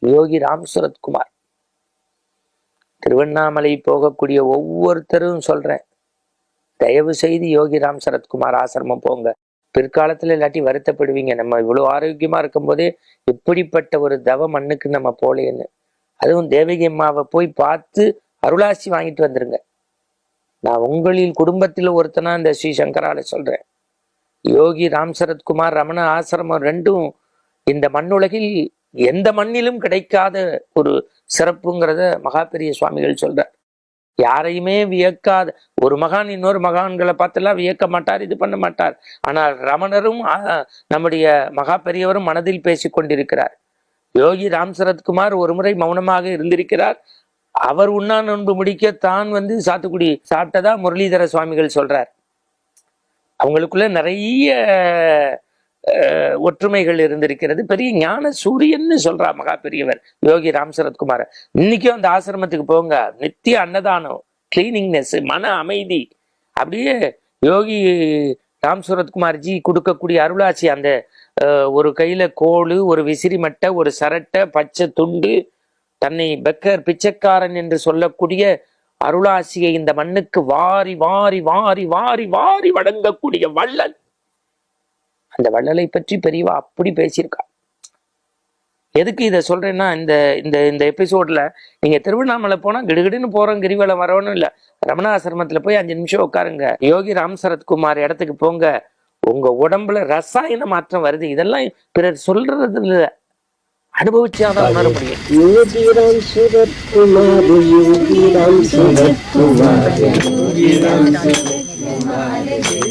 யோகி ராம் சரத்குமார். திருவண்ணாமலை போகக்கூடிய ஒவ்வொருத்தரும் சொல்றேன், தயவு செய்து யோகி ராம் சரத்குமார் ஆசிரமம் போங்க. பிற்காலத்துல இல்லாட்டி வருத்தப்படுவீங்க. நம்ம இவ்வளவு ஆரோக்கியமா இருக்கும் போதே இப்படிப்பட்ட ஒரு தவ மண்ணுக்கு நம்ம போலேன்னு. அதுவும் தேவகி அம்மாவை போய் பார்த்து அருளாசி வாங்கிட்டு வந்துருங்க. நான் உங்களில் குடும்பத்தில் ஒருத்தனா இந்த ஸ்ரீ சங்கரால சொல்றேன். யோகி ராம் சரத்குமார் ரமண ஆசிரமம் ரெண்டும் இந்த மண்ணுலகில் எந்த மண்ணிலும் கிடைக்காத ஒரு சிறப்புங்கிறத மகா பெரிய சுவாமிகள் சொல்றார். யாரையுமே வியக்காத ஒரு மகான் இன்னொரு மகான்களை பார்த்தெல்லாம் வியக்க மாட்டார், இது பண்ண மாட்டார். ஆனால் ரமணரும் நம்முடைய மகா பெரியவரும் மனதில் பேசி கொண்டிருக்கிறார். யோகி ராம் சரத்குமார் ஒரு முறை மௌனமாக இருந்திருக்கிறார். அவர் உண்ணா நோன்பு முடிக்க தான் சாத்துக்குடி சாப்பிட்டதா முரளிதர சுவாமிகள் சொல்றார். அவங்களுக்குள்ள நிறைய ஒற்றுமைகள் இருந்திருக்கிறது. பெரிய ஞான சூரியன்னு சொல்றார் மகா பெரியவர் யோகி ராம் சரத்குமார். இன்னைக்கும் அந்த ஆசிரமத்துக்கு போங்க, நித்திய அன்னதானம், கிளீனிங்னஸ், மன அமைதி. அப்படியே யோகி ராம் சரத்குமார்ஜி கொடுக்கக்கூடிய அருளாட்சி, அந்த ஒரு கையில கோளு, ஒரு விசிறி மட்டை, ஒரு சரட்டை, பச்சை துண்டு, தன்னை பெக்கர் பிச்சைக்காரன் என்று சொல்லக்கூடிய அருளாசியை இந்த மண்ணுக்கு வாரி வாரி வாரி வாரி வாரி வழங்கக்கூடிய வள்ளல். அந்த வள்ளலை பற்றி பெரியவா அப்படி பேசியிருக்கா. எதுக்கு இதை சொல்றேன்னா, இந்த இந்த இந்த எபிசோட்ல நீங்க திருவண்ணாமலை போனா கிடுகிடுன்னு போறோம், கிரிவலம் வரணும் இல்ல, ரமணாசிரமத்துல போய் 5 நிமிஷம் உட்காருங்க. யோகி ராம் சரத்குமார் இடத்துக்கு போங்க. உங்க உடம்புல ரசாயன மாற்றம் வருது. இதெல்லாம் பிறர் சொல்றது இல்ல, அனுபவிச்சாதான் உணர முடியும். யோகி ராம் சரத்குமார், யோகி ராம் சரத்குமார், யோகி ராம் சரத்குமார்.